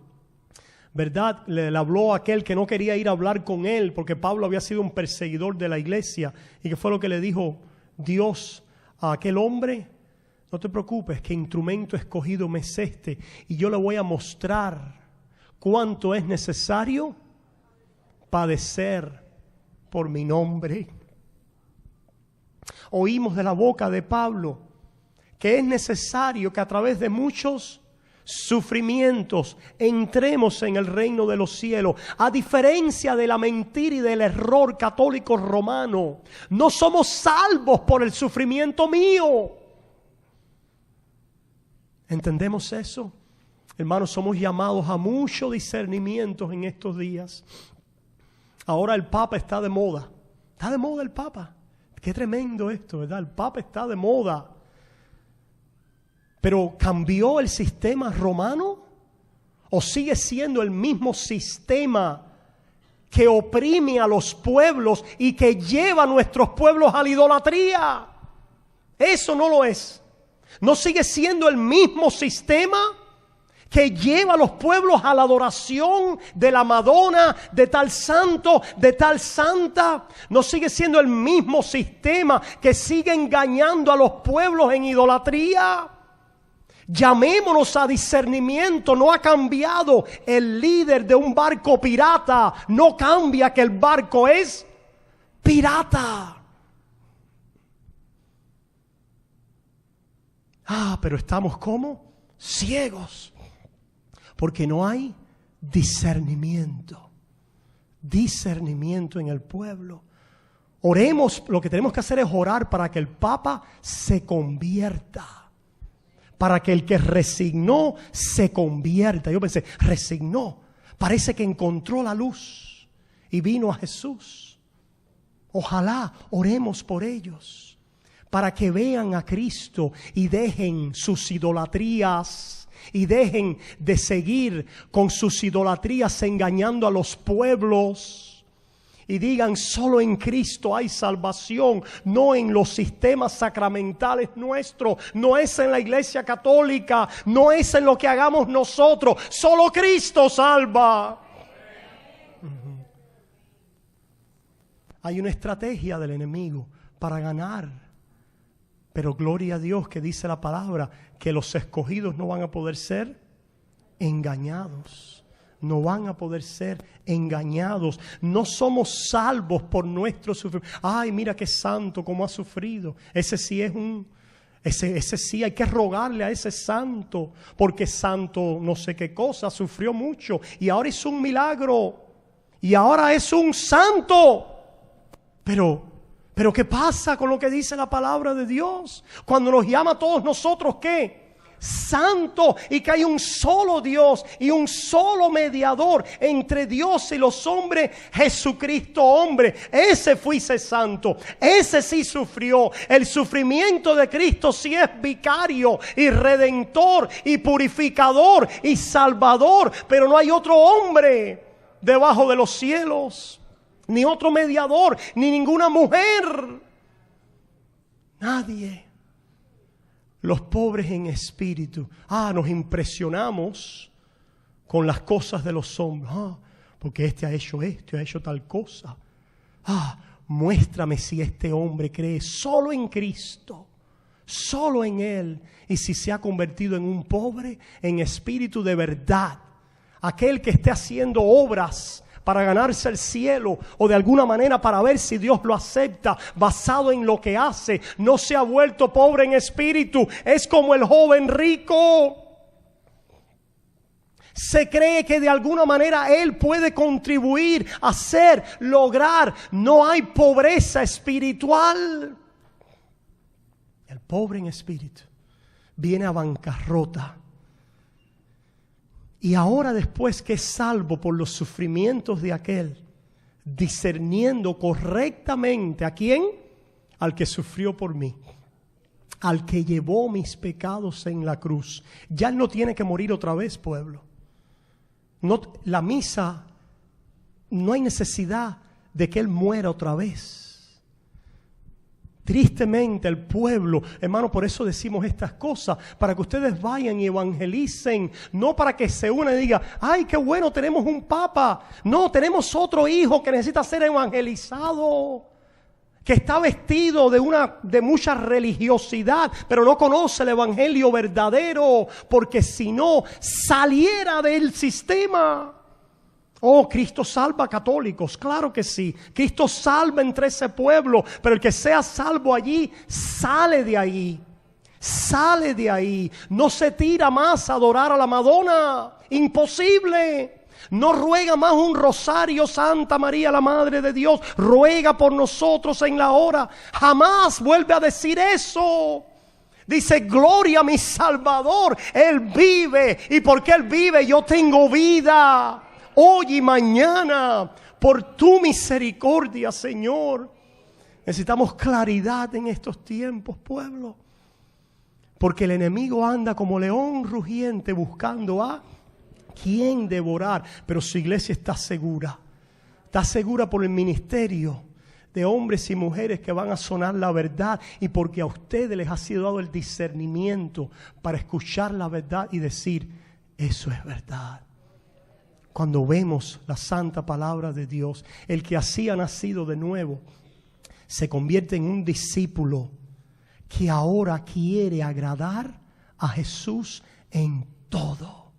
¿verdad? Le habló a aquel que no quería ir a hablar con él, porque Pablo había sido un perseguidor de la iglesia. ¿Y qué fue lo que le dijo Dios a aquel hombre? No te preocupes, que instrumento escogido me es este, y yo le voy a mostrar cuánto es necesario padecer por mi nombre. Oímos de la boca de Pablo que es necesario que a través de muchos sufrimientos, entremos en el reino de los cielos. A diferencia de la mentira y del error católico romano, no somos salvos por el sufrimiento mío. ¿Entendemos eso? Hermanos, somos llamados a mucho discernimiento en estos días. Ahora el Papa está de moda. Está de moda el Papa. Qué tremendo esto, ¿verdad? El Papa está de moda. Pero ¿cambió el sistema romano? ¿O sigue siendo el mismo sistema que oprime a los pueblos y que lleva a nuestros pueblos a la idolatría? Eso no lo es. ¿No sigue siendo el mismo sistema que lleva a los pueblos a la adoración de la Madonna, de tal santo, de tal santa? ¿No sigue siendo el mismo sistema que sigue engañando a los pueblos en idolatría? Llamémonos a discernimiento. No ha cambiado el líder de un barco pirata. No cambia que el barco es pirata. Pero estamos como ciegos, porque no hay discernimiento. Discernimiento en el pueblo. Oremos, lo que tenemos que hacer es orar para que el Papa se convierta. Para que el que resignó se convierta. Yo pensé, resignó. Parece que encontró la luz y vino a Jesús. Ojalá oremos por ellos, para que vean a Cristo y dejen sus idolatrías. Y dejen de seguir con sus idolatrías engañando a los pueblos. Y digan, solo en Cristo hay salvación, no en los sistemas sacramentales nuestros, no es en la iglesia católica, no es en lo que hagamos nosotros, solo Cristo salva. Hay una estrategia del enemigo para ganar, pero gloria a Dios que dice la palabra que los escogidos no van a poder ser engañados. No van a poder ser engañados. No somos salvos por nuestro sufrimiento. Ay, mira qué santo, cómo ha sufrido. Ese sí es ese sí hay que rogarle a ese santo, porque santo no sé qué cosa, sufrió mucho y ahora hizo un milagro y ahora es un santo. Pero ¿qué pasa con lo que dice la palabra de Dios? Cuando nos llama a todos nosotros, ¿qué? Santo, y que hay un solo Dios y un solo mediador entre Dios y los hombres, Jesucristo hombre. Ese fuiste santo, ese sí sufrió. El sufrimiento de Cristo sí es vicario y redentor y purificador y salvador, pero no hay otro hombre debajo de los cielos, ni otro mediador, ni ninguna mujer, nadie. Los pobres en espíritu. Nos impresionamos con las cosas de los hombres. Porque este ha hecho esto, ha hecho tal cosa. Muéstrame si este hombre cree solo en Cristo, solo en Él, y si se ha convertido en un pobre en espíritu de verdad. Aquel que esté haciendo obras para ganarse el cielo o de alguna manera para ver si Dios lo acepta basado en lo que hace, no se ha vuelto pobre en espíritu. Es como el joven rico. Se cree que de alguna manera él puede contribuir, hacer, lograr. No hay pobreza espiritual. El pobre en espíritu viene a bancarrota. Y ahora, después que es salvo por los sufrimientos de aquel, discerniendo correctamente ¿a quién? Al que sufrió por mí, al que llevó mis pecados en la cruz. Ya él no tiene que morir otra vez, pueblo. La misa, no hay necesidad de que él muera otra vez. Tristemente el pueblo, hermano, por eso decimos estas cosas, para que ustedes vayan y evangelicen, no para que se unan y digan, ay, qué bueno, tenemos un papa. No, tenemos otro hijo que necesita ser evangelizado, que está vestido de mucha religiosidad, pero no conoce el evangelio verdadero, porque si no, saliera del sistema. Cristo salva a católicos, claro que sí. Cristo salva entre ese pueblo, pero el que sea salvo allí, sale de ahí. Sale de ahí. No se tira más a adorar a la Madonna. Imposible. No ruega más un rosario, Santa María, la Madre de Dios, ruega por nosotros en la hora. Jamás vuelve a decir eso. Dice, gloria a mi Salvador. Él vive. Y porque Él vive, yo tengo vida. Hoy y mañana. Por tu misericordia, Señor. Necesitamos claridad en estos tiempos, pueblo. Porque el enemigo anda como león rugiente buscando a quien devorar. Pero su iglesia está segura. Está segura por el ministerio de hombres y mujeres que van a sonar la verdad. Y porque a ustedes les ha sido dado el discernimiento para escuchar la verdad y decir, eso es verdad. Cuando vemos la santa palabra de Dios, el que así ha nacido de nuevo, se convierte en un discípulo que ahora quiere agradar a Jesús en todo.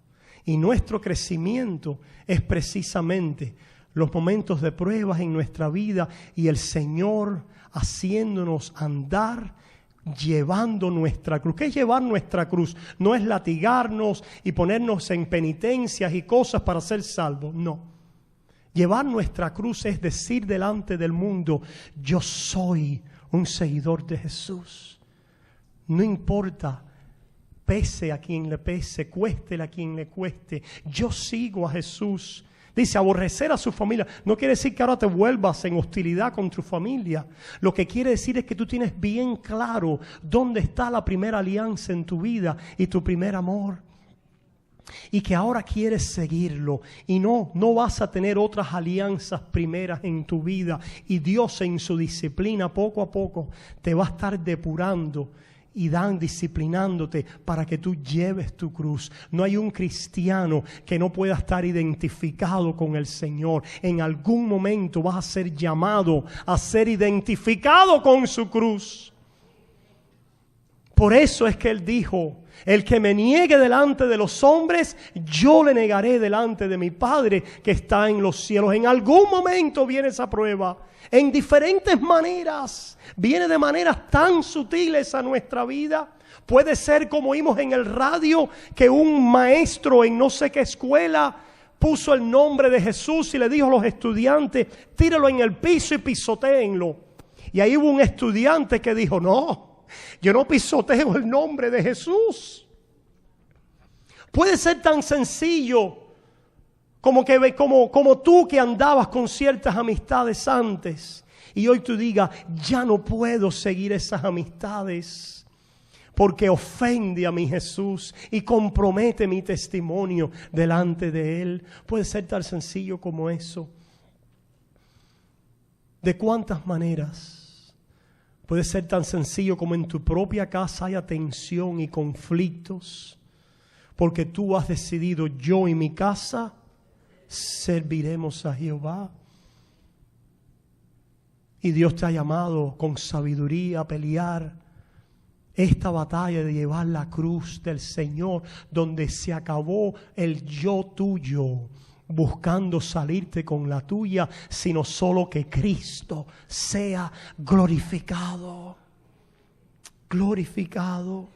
Y nuestro crecimiento es precisamente los momentos de pruebas en nuestra vida y el Señor haciéndonos andar, llevando nuestra cruz. ¿Qué es llevar nuestra cruz? No es latigarnos y ponernos en penitencias y cosas para ser salvos, no. Llevar nuestra cruz es decir delante del mundo, yo soy un seguidor de Jesús. No importa, pese a quien le pese, cueste a quien le cueste, yo sigo a Jesús. Dice, aborrecer a su familia. No quiere decir que ahora te vuelvas en hostilidad con tu familia. Lo que quiere decir es que tú tienes bien claro dónde está la primera alianza en tu vida y tu primer amor. Y que ahora quieres seguirlo. Y no vas a tener otras alianzas primeras en tu vida. Y Dios en su disciplina poco a poco te va a estar depurando y disciplinándote para que tú lleves tu cruz. No hay un cristiano que no pueda estar identificado con el Señor. En algún momento vas a ser llamado a ser identificado con su cruz. Por eso es que Él dijo, el que me niegue delante de los hombres, yo le negaré delante de mi Padre que está en los cielos. En algún momento viene esa prueba. En diferentes maneras. Viene de maneras tan sutiles a nuestra vida. Puede ser como oímos en el radio, que un maestro en no sé qué escuela puso el nombre de Jesús y le dijo a los estudiantes, tíralo en el piso y pisotéenlo. Y ahí hubo un estudiante que dijo, no, yo no pisoteo el nombre de Jesús. Puede ser tan sencillo como tú que andabas con ciertas amistades antes y hoy tú digas, ya no puedo seguir esas amistades porque ofende a mi Jesús y compromete mi testimonio delante de Él. Puede ser tan sencillo como eso. ¿De cuántas maneras? Puede ser tan sencillo como en tu propia casa haya tensión y conflictos porque tú has decidido, yo y mi casa serviremos a Jehová. Y Dios te ha llamado con sabiduría a pelear esta batalla de llevar la cruz del Señor, donde se acabó el yo tuyo, buscando salirte con la tuya, sino solo que Cristo sea glorificado. Glorificado.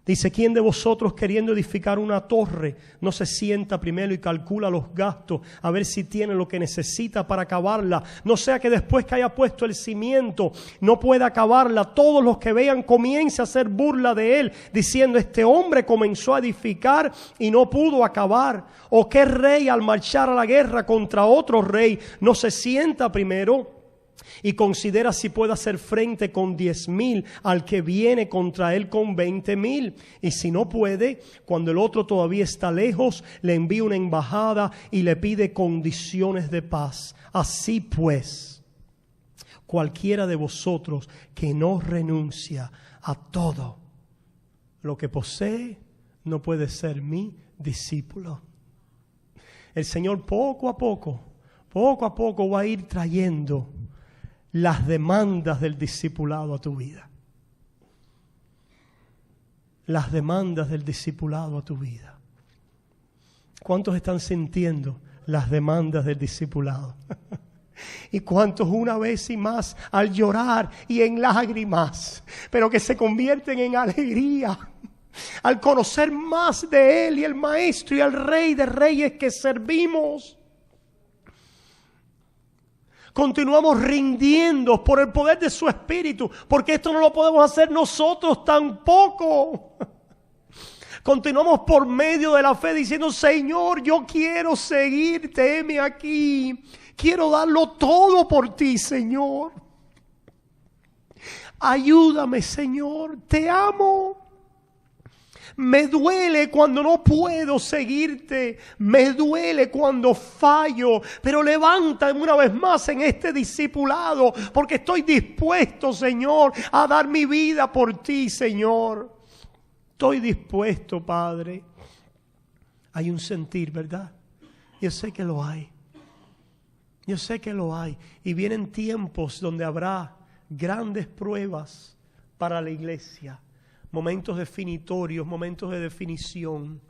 Dice, ¿quién de vosotros queriendo edificar una torre no se sienta primero y calcula los gastos a ver si tiene lo que necesita para acabarla? No sea que después que haya puesto el cimiento no pueda acabarla. Todos los que vean comiencen a hacer burla de él, diciendo, este hombre comenzó a edificar y no pudo acabar. ¿O qué rey al marchar a la guerra contra otro rey no se sienta primero y considera si puede hacer frente con 10,000 al que viene contra él con 20,000? Y si no puede, cuando el otro todavía está lejos, le envía una embajada y le pide condiciones de paz. Así pues, cualquiera de vosotros que no renuncia a todo lo que posee, no puede ser mi discípulo. El Señor poco a poco va a ir trayendo las demandas del discipulado a tu vida. Las demandas del discipulado a tu vida. ¿Cuántos están sintiendo las demandas del discipulado? Y cuántos una vez y más al llorar y en lágrimas, pero que se convierten en alegría al conocer más de Él y el Maestro y al Rey de Reyes que servimos. Continuamos rindiendo por el poder de su Espíritu, porque esto no lo podemos hacer nosotros tampoco. Continuamos por medio de la fe diciendo: Señor, yo quiero seguirte, heme aquí. Quiero darlo todo por ti, Señor. Ayúdame, Señor, te amo. Me duele cuando no puedo seguirte. Me duele cuando fallo. Pero levántame una vez más en este discipulado, porque estoy dispuesto, Señor, a dar mi vida por ti, Señor. Estoy dispuesto, Padre. Hay un sentir, ¿verdad? Yo sé que lo hay. Yo sé que lo hay. Y vienen tiempos donde habrá grandes pruebas para la iglesia. Momentos definitorios, momentos de definición.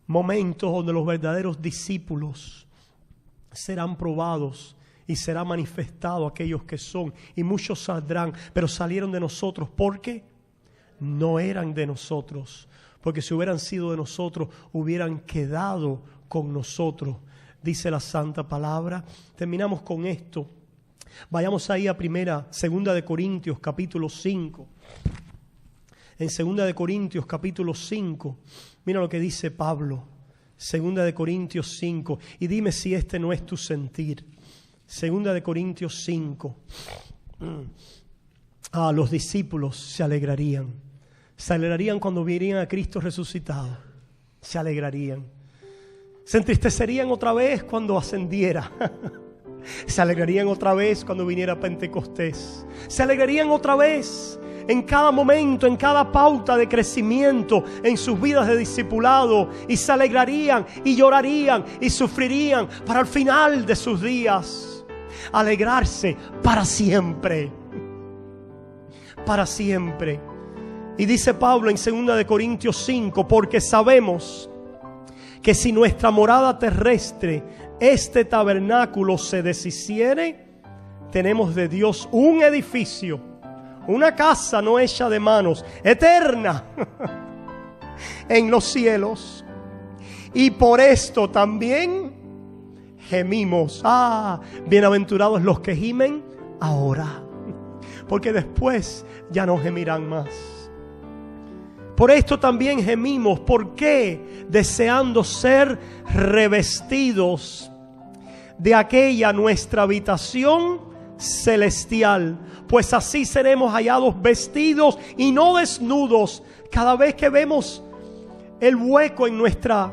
Momentos donde los verdaderos discípulos serán probados y será manifestado aquellos que son. Y muchos saldrán, pero salieron de nosotros. ¿Por qué? No eran de nosotros. Porque si hubieran sido de nosotros, hubieran quedado con nosotros. Dice la Santa Palabra. Terminamos con esto. Vayamos ahí a segunda de Corintios capítulo 5. En segunda de Corintios capítulo 5. Mira lo que dice Pablo. Segunda de Corintios 5. Y dime si este no es tu sentir. Segunda de Corintios 5. Los discípulos se alegrarían. Se alegrarían cuando vieran a Cristo resucitado. Se alegrarían. Se entristecerían otra vez cuando ascendiera. Se alegrarían otra vez cuando viniera Pentecostés. Se alegrarían otra vez en cada momento, en cada pauta de crecimiento en sus vidas de discipulado. Y se alegrarían y llorarían y sufrirían para el final de sus días alegrarse para siempre. Para siempre. Y dice Pablo en 2 de Corintios 5, porque sabemos que si nuestra morada terrestre, este tabernáculo, se deshiciere, tenemos de Dios un edificio, una casa no hecha de manos, eterna en los cielos. Y por esto también gemimos. Bienaventurados los que gimen ahora, porque después ya no gemirán más. Por esto también gemimos. ¿Por qué? Deseando ser revestidos de aquella nuestra habitación celestial, pues así seremos hallados vestidos y no desnudos. Cada vez que vemos el hueco en nuestra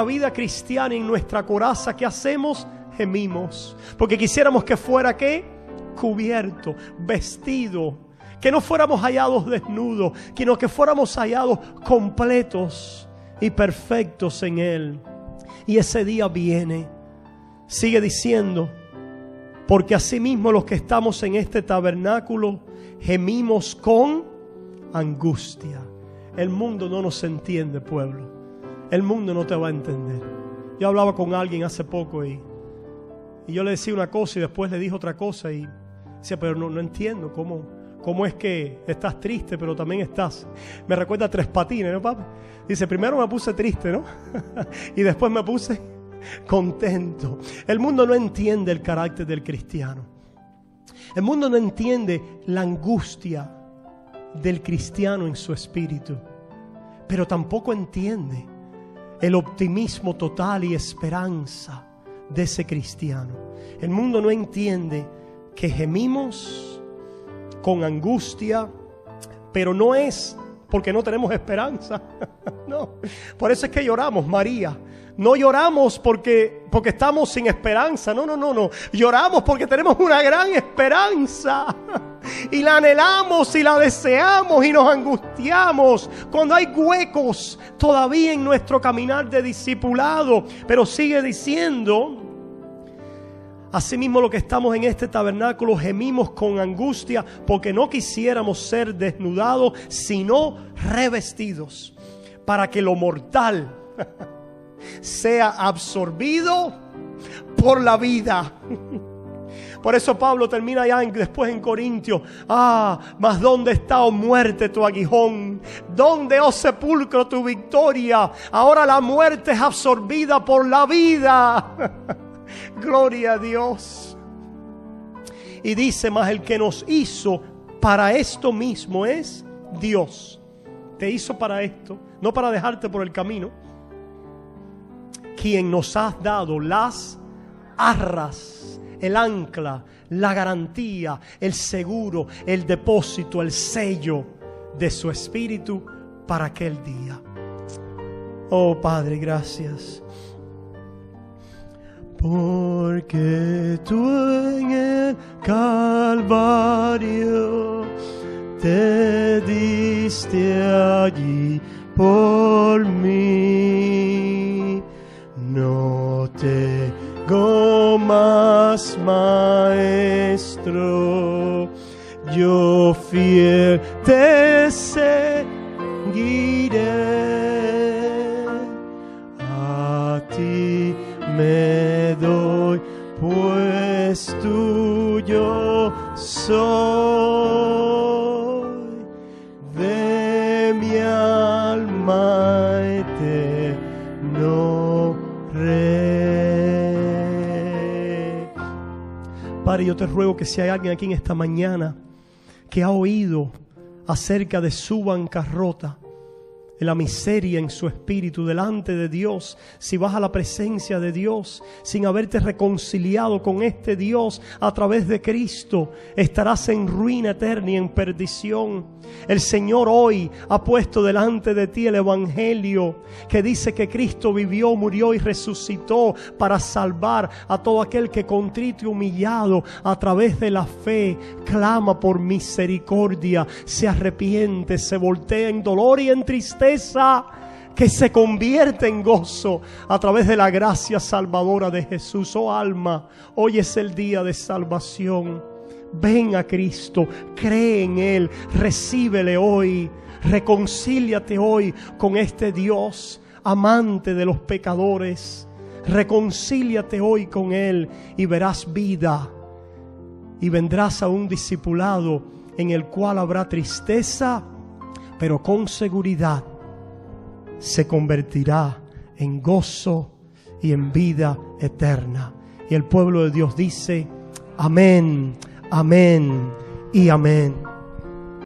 vida cristiana, en nuestra coraza, ¿qué hacemos? Gemimos, porque quisiéramos que fuera ¿qué? Cubierto, vestido. Que no fuéramos hallados desnudos, sino que fuéramos hallados completos y perfectos en Él. Y ese día viene. Sigue diciendo: porque asimismo los que estamos en este tabernáculo gemimos con angustia. El mundo no nos entiende, pueblo. El mundo no te va a entender. Yo hablaba con alguien hace poco y yo le decía una cosa y después le dije otra cosa y decía, pero no entiendo cómo es que estás triste, pero también estás. Me recuerda a Tres Patines, ¿no, papá? Dice, primero me puse triste, ¿no? Y después me puse contento. El mundo no entiende el carácter del cristiano. El mundo no entiende la angustia del cristiano en su espíritu. Pero tampoco entiende el optimismo total y esperanza de ese cristiano. El mundo no entiende que gemimos con angustia, pero no es porque no tenemos esperanza. No, por eso es que lloramos, María. No lloramos porque estamos sin esperanza. No. Lloramos porque tenemos una gran esperanza. Y la anhelamos y la deseamos y nos angustiamos cuando hay huecos todavía en nuestro caminar de discipulado. Pero sigue diciendo: asimismo, los que estamos en este tabernáculo gemimos con angustia porque no quisiéramos ser desnudados, sino revestidos, para que lo mortal sea absorbido por la vida. Por eso Pablo termina ya después en Corintios. Mas ¿dónde está, oh muerte, tu aguijón? ¿Dónde, oh sepulcro, tu victoria? Ahora la muerte es absorbida por la vida. Gloria a Dios. Y dice, mas el que nos hizo para esto mismo es Dios. Te hizo para esto, no para dejarte por el camino. Quien nos ha dado las arras, el ancla, la garantía, el seguro, el depósito, el sello de su espíritu para aquel día. Oh Padre, gracias. Porque tú en el Calvario te diste allí por mí. No tengo más maestro, yo fiel te seguiré. A ti me doy, pues tuyo soy, de mi alma eterno Rey. Padre, yo te ruego que si hay alguien aquí en esta mañana que ha oído acerca de su bancarrota, de la miseria en su espíritu delante de Dios, si vas a la presencia de Dios sin haberte reconciliado con este Dios a través de Cristo, estarás en ruina eterna y en perdición. El Señor hoy ha puesto delante de ti el Evangelio que dice que Cristo vivió, murió y resucitó para salvar a todo aquel que contrito y humillado a través de la fe clama por misericordia, se arrepiente, se voltea en dolor y en tristeza, que se convierte en gozo a través de la gracia salvadora de Jesús. Oh alma, hoy es el día de salvación. Ven a Cristo, cree en Él, recíbele hoy, reconcíliate hoy con este Dios amante de los pecadores. Reconcíliate hoy con Él y verás vida, y vendrás a un discipulado en el cual habrá tristeza, pero con seguridad se convertirá en gozo y en vida eterna. Y el pueblo de Dios dice: amén, amén y amén.